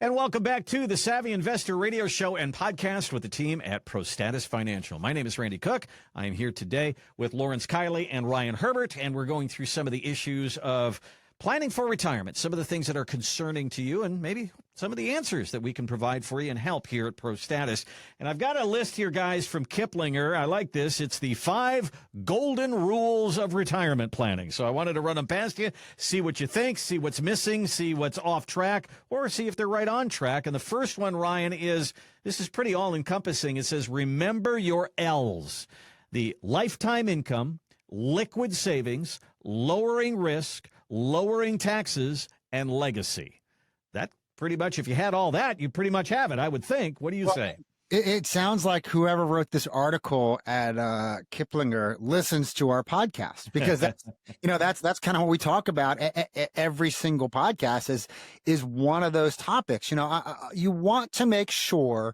And welcome back to the Savvy Investor Radio Show and podcast with the team at Prostatis Financial. My name is Randy Cook. I am here today with Lawrence Kiley and Ryan Herbert, and we're going through some of the issues of planning for retirement, some of the things that are concerning to you, and maybe some of the answers that we can provide for you and help here at Prostatis. And I've got a list here, guys, from Kiplinger. I like this. It's the 5 golden rules of retirement planning. So I wanted to run them past you, see what you think, see what's missing, see what's off track, or see if they're right on track. And the first one, Ryan, this is pretty all-encompassing. It says, remember your L's. The lifetime income, liquid savings, lowering risk, lowering taxes, and legacy. That pretty much, if you had all that, you pretty much have it, I would think. What do you say? It sounds like whoever wrote this article at Kiplinger listens to our podcast, because that's kind of what we talk about every single podcast is one of those topics. You want to make sure,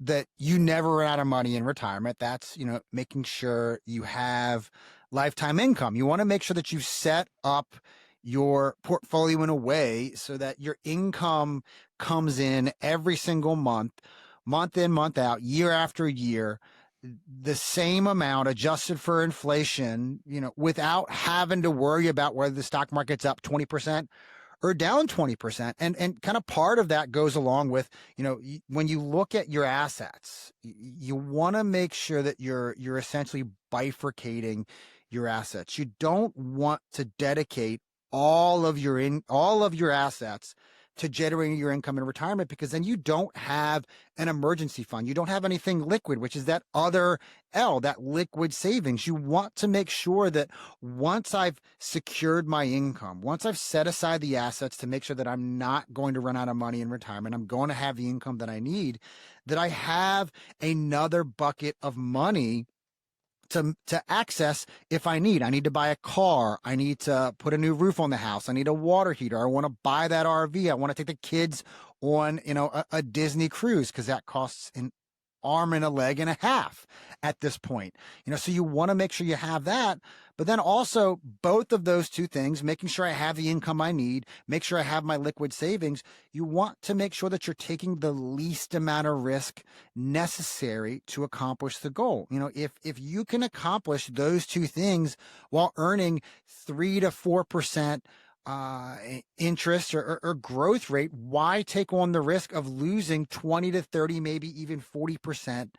that you never run out of money in retirement. That's, making sure you have lifetime income. You want to make sure that you set up your portfolio in a way so that your income comes in every single month in, month out, year after year, the same amount adjusted for inflation, without having to worry about whether the stock market's up 20% or down 20%. And kind of part of that goes along with, when you look at your assets, you want to make sure that you're essentially bifurcating your assets. You don't want to dedicate all of your assets to generating your income in retirement, because then you don't have an emergency fund. You don't have anything liquid, which is that other L, that liquid savings. You want to make sure that once I've secured my income, once I've set aside the assets to make sure that I'm not going to run out of money in retirement, I'm going to have the income that I need, that I have another bucket of money to access if I need. I need to buy a car. I need to put a new roof on the house. I need a water heater. I want to buy that RV. I want to take the kids on, a Disney cruise, because that costs an arm and a leg and a half at this point. So you want to make sure you have that, but then also both of those two things, making sure I have the income I need, make sure I have my liquid savings. You want to make sure that you're taking the least amount of risk necessary to accomplish the goal. If you can accomplish those two things while earning 3 to 4% interest or growth rate, why take on the risk of losing 20 to 30, maybe even 40%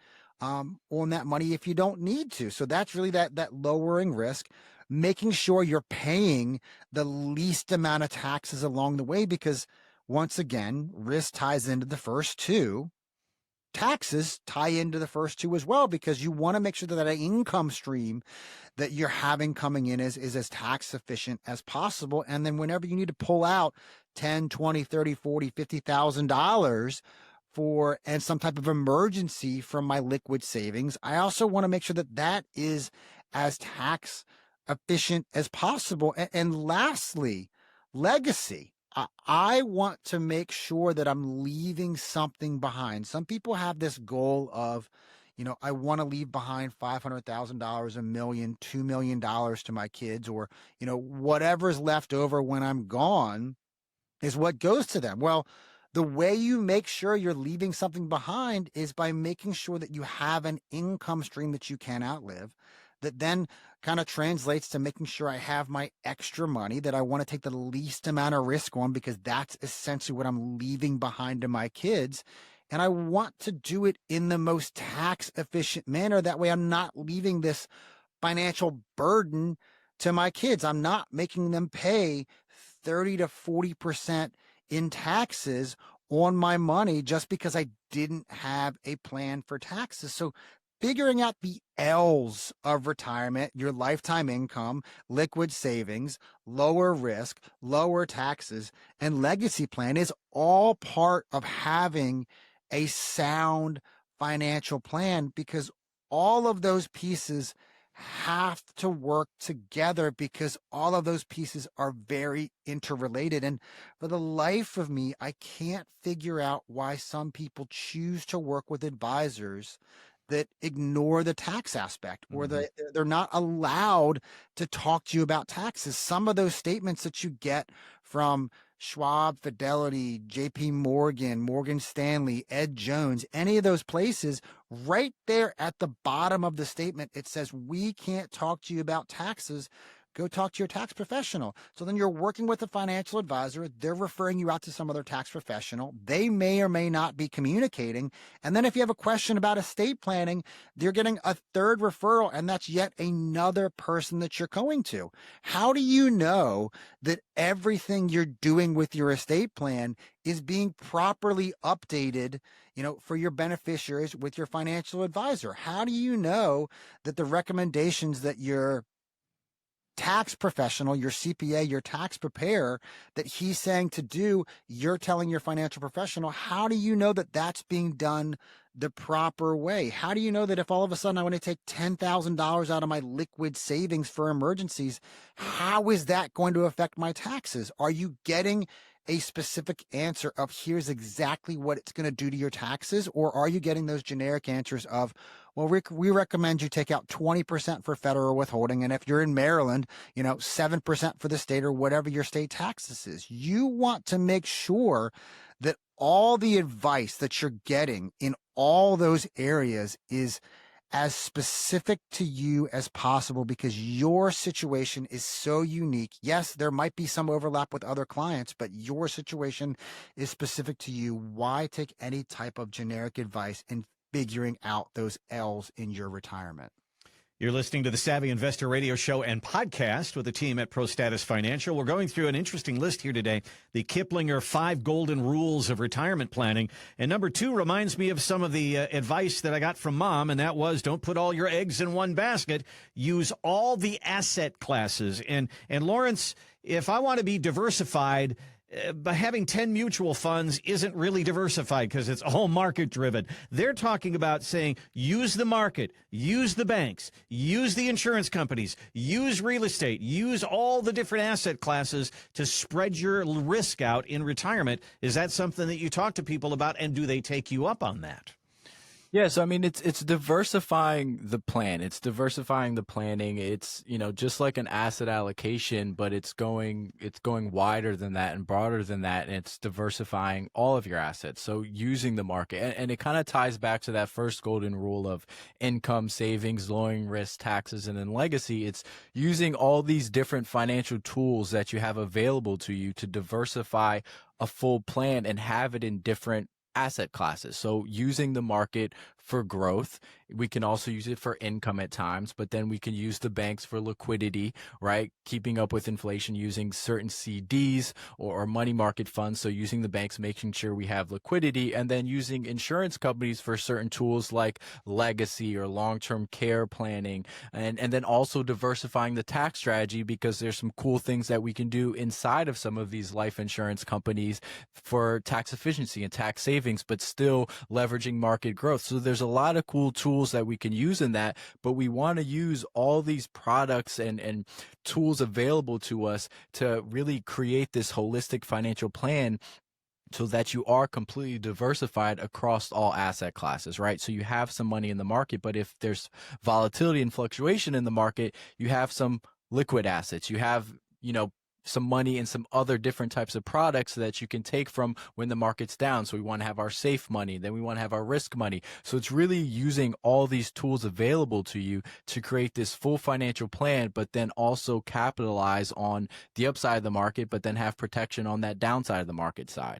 on that money if you don't need to? So that's really that lowering risk, making sure you're paying the least amount of taxes along the way, because once again, risk ties into the first two. Taxes tie into the first two as well, because you want to make sure that that income stream that you're having coming in is as tax efficient as possible. And then whenever you need to pull out 10, 20, 30, 40, $50,000 for and some type of emergency from my liquid savings, I also want to make sure that that is as tax efficient as possible. And lastly, legacy. I want to make sure that I'm leaving something behind. Some people have this goal of, I want to leave behind $500,000, $1 million, $2 million to my kids, or, whatever's left over when I'm gone is what goes to them. Well, the way you make sure you're leaving something behind is by making sure that you have an income stream that you can outlive, that then kind of translates to making sure I have my extra money that I want to take the least amount of risk on, because that's essentially what I'm leaving behind to my kids. And I want to do it in the most tax efficient manner. That way I'm not leaving this financial burden to my kids. I'm not making them pay 30 to 40% in taxes on my money just because I didn't have a plan for taxes. So figuring out the L's of retirement, your lifetime income, liquid savings, lower risk, lower taxes, and legacy plan is all part of having a sound financial plan, because all of those pieces have to work together, because all of those pieces are very interrelated. And for the life of me, I can't figure out why some people choose to work with advisors that ignore the tax aspect, or they're not allowed to talk to you about taxes. Some of those statements that you get from Schwab, Fidelity, JP Morgan, Morgan Stanley, Ed Jones, any of those places, right there at the bottom of the statement, it says, we can't talk to you about taxes. Go talk to your tax professional. So then you're working with a financial advisor. They're referring you out to some other tax professional. They may or may not be communicating. And then if you have a question about estate planning, you're getting a third referral, and that's yet another person that you're going to. How do you know that everything you're doing with your estate plan is being properly updated, for your beneficiaries with your financial advisor? How do you know that the recommendations that your tax professional, your CPA, your tax preparer, that he's saying to do, you're telling your financial professional? How do you know that that's being done the proper way? How do you know that if all of a sudden I want to take $10,000 out of my liquid savings for emergencies, how is that going to affect my taxes? Are you getting a specific answer of here's exactly what it's going to do to your taxes? Or are you getting those generic answers of, well, we recommend you take out 20% for federal withholding, and if you're in Maryland, 7% for the state, or whatever your state taxes is? You want to make sure that all the advice that you're getting in all those areas is as specific to you as possible, because your situation is so unique. Yes, there might be some overlap with other clients, but your situation is specific to you. Why take any type of generic advice in figuring out those L's in your retirement? You're listening to the Savvy Investor Radio Show and podcast with the team at Prostatis Financial. We're going through an interesting list here today, the Kiplinger 5 Golden Rules of Retirement Planning. And number 2 reminds me of some of the advice that I got from Mom, and that was, don't put all your eggs in one basket. Use all the asset classes. And Lawrence, if I want to be diversified, by having 10 mutual funds isn't really diversified because it's all market driven. They're talking about saying use the market, use the banks, use the insurance companies, use real estate, use all the different asset classes to spread your risk out in retirement. Is that something that you talk to people about, and do they take you up on that? Yes, I mean, it's diversifying the plan. It's diversifying the planning. It's, just like an asset allocation, but it's going wider than that and broader than that. And it's diversifying all of your assets. So using the market, and it kind of ties back to that first golden rule of income, savings, lowering risk, taxes, and then legacy. It's using all these different financial tools that you have available to you to diversify a full plan and have it in different asset classes. So using the market for growth, we can also use it for income at times, but then we can use the banks for liquidity, right? Keeping up with inflation, using certain CDs or money market funds. So using the banks, making sure we have liquidity, and then using insurance companies for certain tools like legacy or long-term care planning, and then also diversifying the tax strategy, because there's some cool things that we can do inside of some of these life insurance companies for tax efficiency and tax savings, but still leveraging market growth. So there's a lot of cool tools that we can use in that, but we want to use all these products and tools available to us to really create this holistic financial plan so that you are completely diversified across all asset classes, right? So you have some money in the market, but if there's volatility and fluctuation in the market, you have some liquid assets, you have, some money in some other different types of products that you can take from when the market's down. So we want to have our safe money, then we want to have our risk money. So it's really using all these tools available to you to create this full financial plan, but then also capitalize on the upside of the market, but then have protection on that downside of the market side.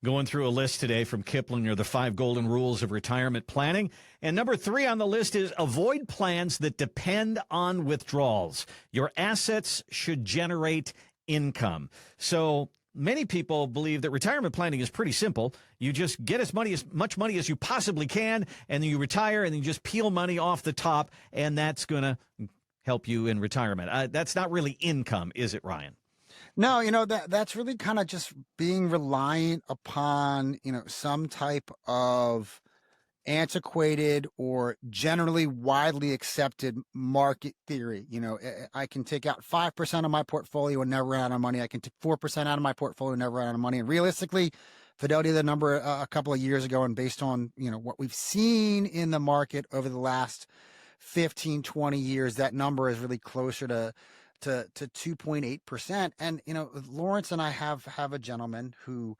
Going through a list today from Kiplinger, the 5 Golden Rules of Retirement Planning. And number 3 on the list is avoid plans that depend on withdrawals. Your assets should generate income. So many people believe that retirement planning is pretty simple. You just get as much money as you possibly can, and then you retire, and then you just peel money off the top, and that's going to help you in retirement. That's not really income, is it, Ryan? No, that's really kind of just being reliant upon, some type of antiquated or generally widely accepted market theory. I can take out 5% of my portfolio and never run out of money. I can take 4% out of my portfolio and never run out of money. And realistically, Fidelity, the number a couple of years ago, and based on, what we've seen in the market over the last 15, 20 years, that number is really closer to to 2.8%. And, Lawrence and I have a gentleman who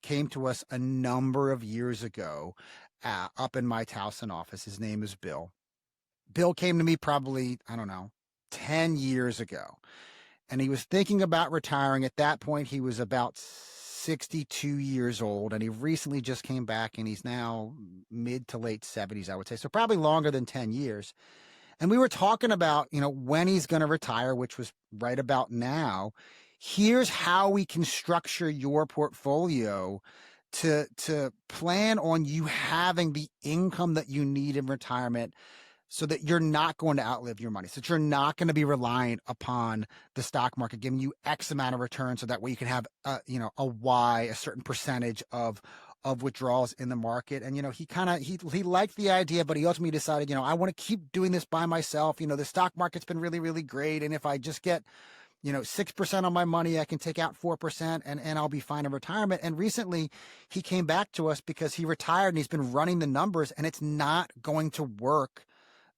came to us a number of years ago up in my Towson office. His name is Bill. Bill came to me probably, I don't know, 10 years ago. And he was thinking about retiring. At that point, he was about 62 years old, and he recently just came back, and he's now mid to late 70s, I would say. So probably longer than 10 years. And we were talking about, when he's going to retire, which was right about now. Here's how we can structure your portfolio to plan on you having the income that you need in retirement, so that you're not going to outlive your money, so that you're not going to be reliant upon the stock market giving you X amount of return, so that way you can have a certain percentage of withdrawals in the market. And he liked the idea, but he ultimately decided, I want to keep doing this by myself. The stock market's been really, really great, and if I just get 6% on my money, I can take out 4% and I'll be fine in retirement. And recently he came back to us because he retired and he's been running the numbers, and it's not going to work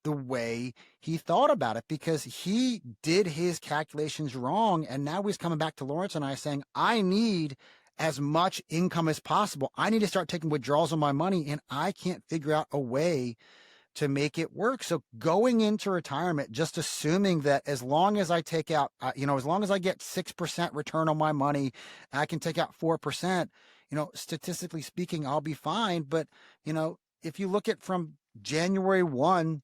the way he thought about it, because he did his calculations wrong. And now he's coming back to Lawrence and I saying, I need as much income as possible. I need to start taking withdrawals on my money, and I can't figure out a way to make it work. So going into retirement, just assuming that as long as I take out, as long as I get 6% return on my money, I can take out 4%, statistically speaking, I'll be fine. But, if you look at from January 1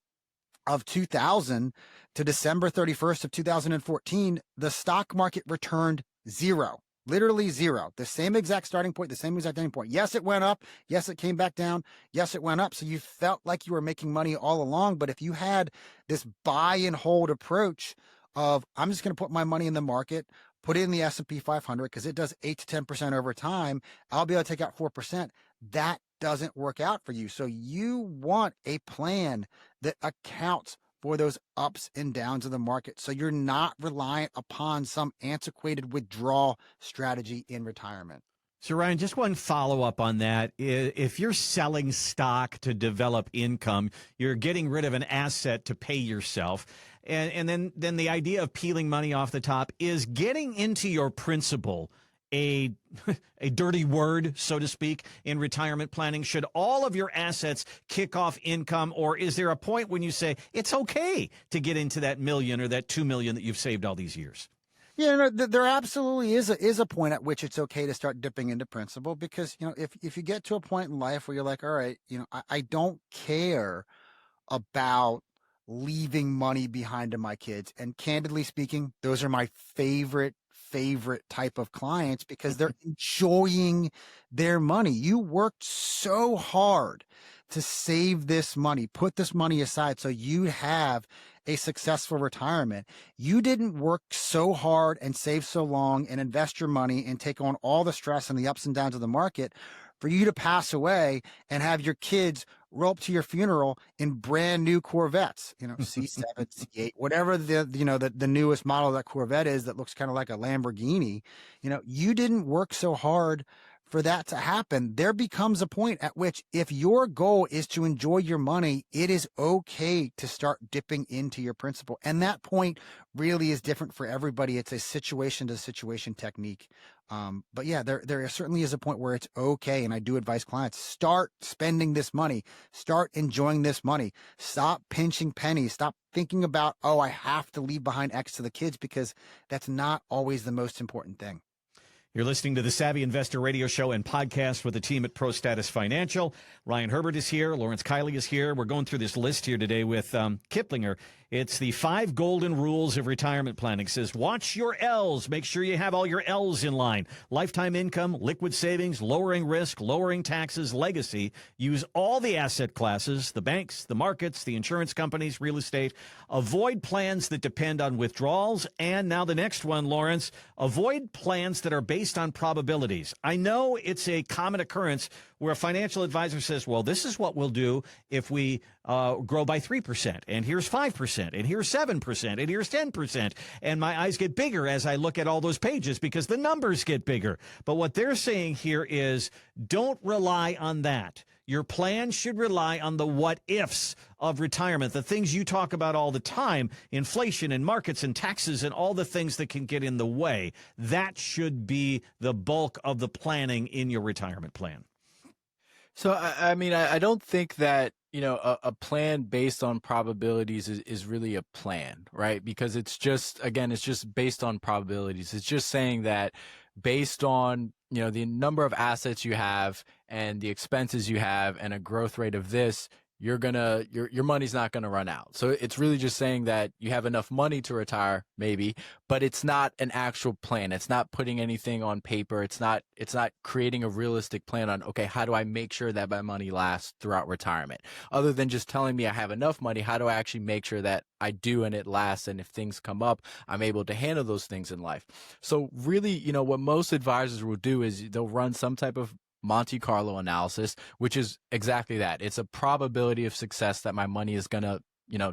of 2000 to December 31st of 2014, the stock market returned zero. Literally zero. The same exact starting point, the same exact ending point. Yes, it went up. Yes, it came back down. Yes, it went up. So you felt like you were making money all along. But if you had this buy and hold approach of, I'm just going to put my money in the market, put it in the S&P 500 because it does 8 to 10% over time, I'll be able to take out 4%. That doesn't work out for you. So you want a plan that accounts for those ups and downs of the market, so you're not reliant upon some antiquated withdrawal strategy in retirement. So, Ryan, just one follow-up on that. If you're selling stock to develop income, you're getting rid of an asset to pay yourself. And then the idea of peeling money off the top is getting into your principal a dirty word, so to speak, in retirement planning. Should all of your assets kick off income, or is there a point when you say it's okay to get into that million or that 2 million that you've saved all these years? Yeah, no, there absolutely is a point at which it's okay to start dipping into principal, because, if you get to a point in life where you're like, all right, I don't care about leaving money behind to my kids. And candidly speaking, those are my favorite type of clients, because they're enjoying their money. You worked so hard to save this money, put this money aside so you have a successful retirement. You didn't work so hard and save so long and invest your money and take on all the stress and the ups and downs of the market for you to pass away and have your kids roll up to your funeral in brand new Corvettes, C7, C8, whatever the newest model of that Corvette is that looks kind of like a Lamborghini. You didn't work so hard for that to happen. There becomes a point at which, if your goal is to enjoy your money, it is okay to start dipping into your principal. And that point really is different for everybody. It's a situation to situation technique. But yeah, there certainly is a point where it's okay. And I do advise clients, start spending this money, start enjoying this money, stop pinching pennies, stop thinking about, I have to leave behind X to the kids, because that's not always the most important thing. You're listening to the Savvy Investor Radio Show and podcast with the team at Prostatis Financial. Ryan Herbert is here. Lawrence Kiley is here. We're going through this list here today with Kiplinger. It's the 5 golden rules of retirement planning. It says, watch your L's. Make sure you have all your L's in line. Lifetime income, liquid savings, lowering risk, lowering taxes, legacy. Use all the asset classes, the banks, the markets, the insurance companies, real estate. Avoid plans that depend on withdrawals. And now the next one, Lawrence, avoid plans that are based on probabilities. I know it's a common occurrence where a financial advisor says, well, this is what we'll do if we grow by 3%, and here's 5%, and here's 7%, and here's 10%. And my eyes get bigger as I look at all those pages because the numbers get bigger. But what they're saying here is, don't rely on that. Your plan should rely on the what ifs of retirement, the things you talk about all the time, inflation and markets and taxes and all the things that can get in the way. That should be the bulk of the planning in your retirement plan. So, I mean, I don't think that, a plan based on probabilities is really a plan, right? Because it's just, again, it's just based on probabilities. It's just saying that based on, the number of assets you have and the expenses you have and a growth rate of this, your money's not gonna run out. So it's really just saying that you have enough money to retire, maybe, but it's not an actual plan. It's not putting anything on paper. It's not creating a realistic plan on, okay, how do I make sure that my money lasts throughout retirement? Other than just telling me I have enough money, how do I actually make sure that I do and it lasts, and if things come up, I'm able to handle those things in life? So really, what most advisors will do is they'll run some type of Monte Carlo analysis, which is exactly that. It's a probability of success that my money is going to,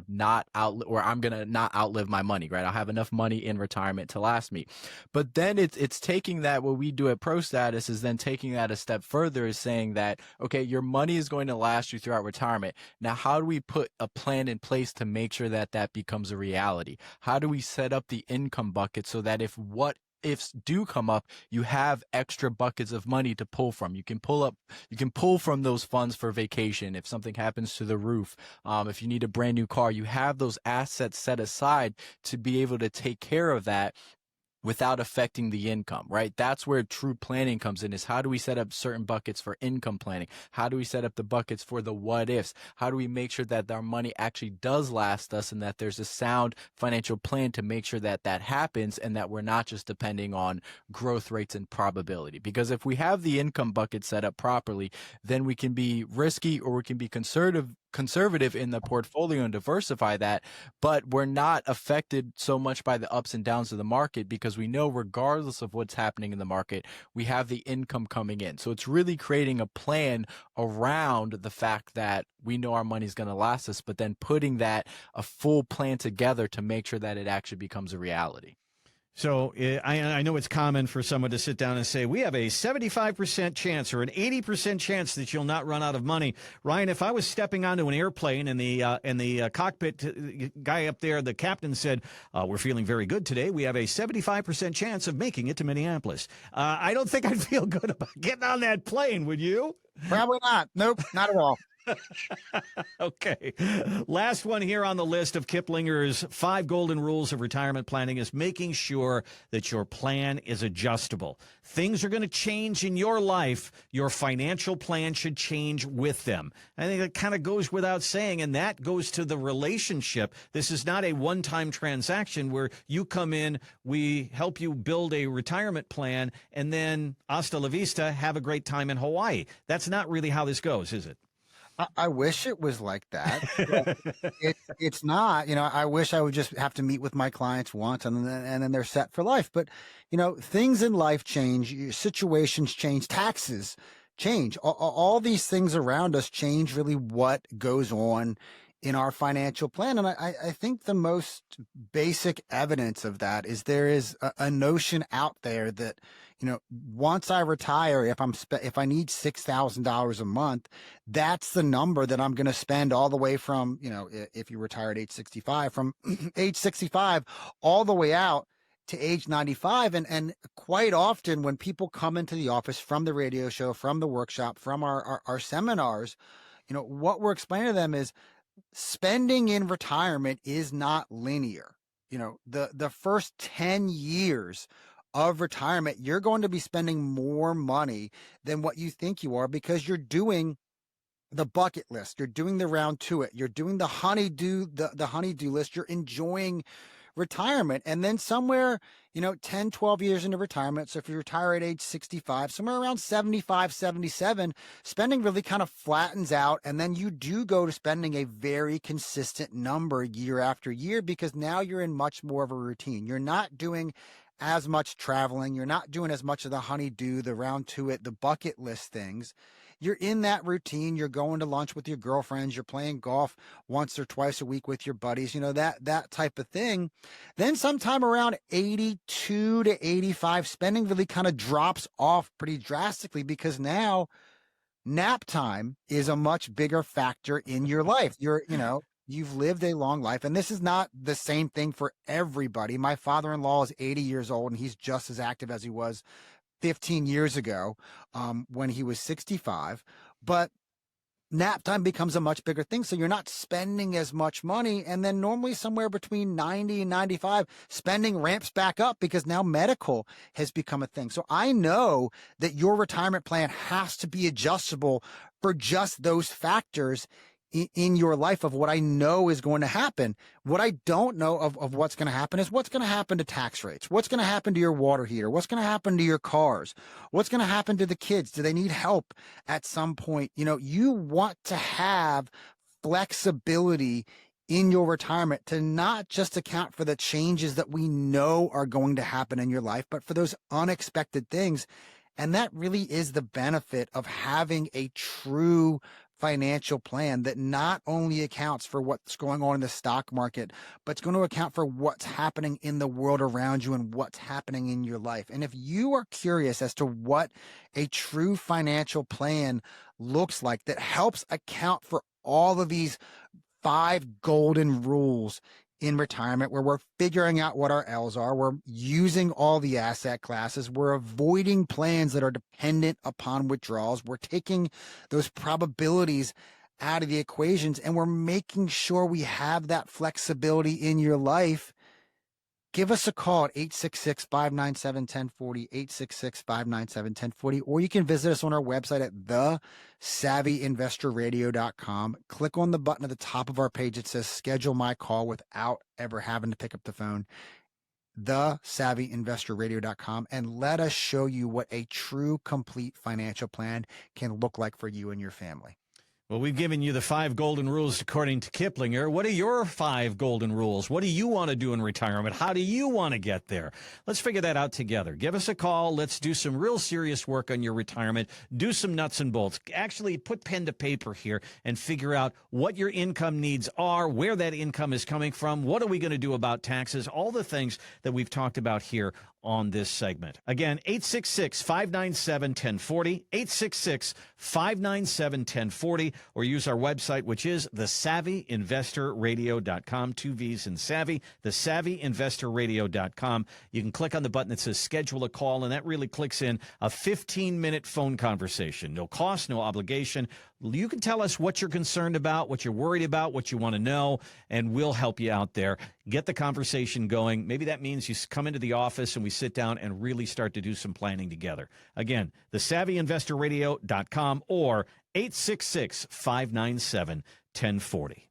not outlive, or I'm going to not outlive my money, right? I'll have enough money in retirement to last me. But then it's taking that, what we do at Prostatis is then taking that a step further, is saying that, okay, your money is going to last you throughout retirement. Now, how do we put a plan in place to make sure that that becomes a reality? How do we set up the income bucket so that if what ifs do come up, you have extra buckets of money to pull from? You can pull from those funds for vacation if something happens to the roof. If you need a brand new car, you have those assets set aside to be able to take care of that without affecting the income, right? That's where true planning comes in, is how do we set up certain buckets for income planning? How do we set up the buckets for the what ifs? How do we make sure that our money actually does last us, and that there's a sound financial plan to make sure that that happens, and that we're not just depending on growth rates and probability? Because if we have the income bucket set up properly, then we can be risky, or we can be conservative in the portfolio and diversify that, but we're not affected so much by the ups and downs of the market, because we know regardless of what's happening in the market, we have the income coming in. So it's really creating a plan around the fact that we know our money's going to last us, but then putting a full plan together to make sure that it actually becomes a reality. So I know it's common for someone to sit down and say, we have a 75% chance or an 80% chance that you'll not run out of money. Ryan, if I was stepping onto an airplane and the cockpit guy up there, the captain said, we're feeling very good today, we have a 75% chance of making it to Minneapolis, I don't think I'd feel good about getting on that plane, would you? Probably not. Nope, not at all. Okay. Last one here on the list of Kiplinger's 5 golden rules of retirement planning is making sure that your plan is adjustable. Things are going to change in your life. Your financial plan should change with them. I think that kind of goes without saying, and that goes to the relationship. This is not a one-time transaction where you come in, we help you build a retirement plan, and then hasta la vista, have a great time in Hawaii. That's not really how this goes, is it? I wish it was like that. It's not. I wish I would just have to meet with my clients once and then they're set for life. But, things in life change, situations change, taxes change. All these things around us change really what goes on in our financial plan. And I think the most basic evidence of that is there is a notion out there that, once I retire, if I need $6,000 a month, that's the number that I'm going to spend all the way from, if you retire at age 65, from age 65 all the way out to age 95. And quite often when people come into the office from the radio show, from the workshop, from our seminars, what we're explaining to them is spending in retirement is not linear. The first 10 years of retirement, you're going to be spending more money than what you think you are, because you're doing the bucket list, you're doing the round to it, you're doing the honeydew list, you're enjoying retirement. And then somewhere, 10, 12 years into retirement, so if you retire at age 65, somewhere around 75, 77, spending really kind of flattens out. And then you do go to spending a very consistent number year after year, because now you're in much more of a routine. You're not doing as much traveling. You're not doing as much of the honeydew, the round to it, the bucket list things. You're in that routine. You're going to lunch with your girlfriends. You're playing golf once or twice a week with your buddies, that type of thing. Then sometime around 82 to 85, spending really kind of drops off pretty drastically, because now nap time is a much bigger factor in your life. You've lived a long life, and this is not the same thing for everybody. My father-in-law is 80 years old, and he's just as active as he was 15 years ago, when he was 65. But nap time becomes a much bigger thing. So you're not spending as much money. And then normally somewhere between 90 and 95, spending ramps back up because now medical has become a thing. So I know that your retirement plan has to be adjustable for just those factors in your life of what I know is going to happen. What I don't know of what's going to happen is what's going to happen to tax rates. What's going to happen to your water heater? What's going to happen to your cars? What's going to happen to the kids? Do they need help at some point? You want to have flexibility in your retirement to not just account for the changes that we know are going to happen in your life, but for those unexpected things. And that really is the benefit of having a true financial plan that not only accounts for what's going on in the stock market, but it's going to account for what's happening in the world around you and what's happening in your life. And if you are curious as to what a true financial plan looks like that helps account for all of these 5 golden rules in retirement, where we're figuring out what our L's are, we're using all the asset classes, we're avoiding plans that are dependent upon withdrawals, we're taking those probabilities out of the equations, and we're making sure we have that flexibility in your life, give us a call at 866-597-1040, 866-597-1040, or you can visit us on our website at thesavvyinvestorradio.com. Click on the button at the top of our page that says schedule my call without ever having to pick up the phone, thesavvyinvestorradio.com, and let us show you what a true complete financial plan can look like for you and your family. Well, we've given you the 5 golden rules according to Kiplinger. What are your 5 golden rules? What do you want to do in retirement? How do you want to get there? Let's figure that out together. Give us a call. Let's do some real serious work on your retirement. Do some nuts and bolts. Actually, put pen to paper here and figure out what your income needs are, where that income is coming from, what are we going to do about taxes, all the things that we've talked about here on this segment. Again, 866-597-1040, 866-597-1040, or use our website, which is thesavvyinvestorradio.com, 2 V's in savvy, thesavvyinvestorradio.com. You can click on the button that says schedule a call, and that really clicks in a 15-minute phone conversation. No cost, no obligation. You can tell us what you're concerned about, what you're worried about, what you want to know, and we'll help you out there. Get the conversation going. Maybe that means you come into the office and we sit down and really start to do some planning together. Again, thesavvyinvestorradio.com or 866-597-1040.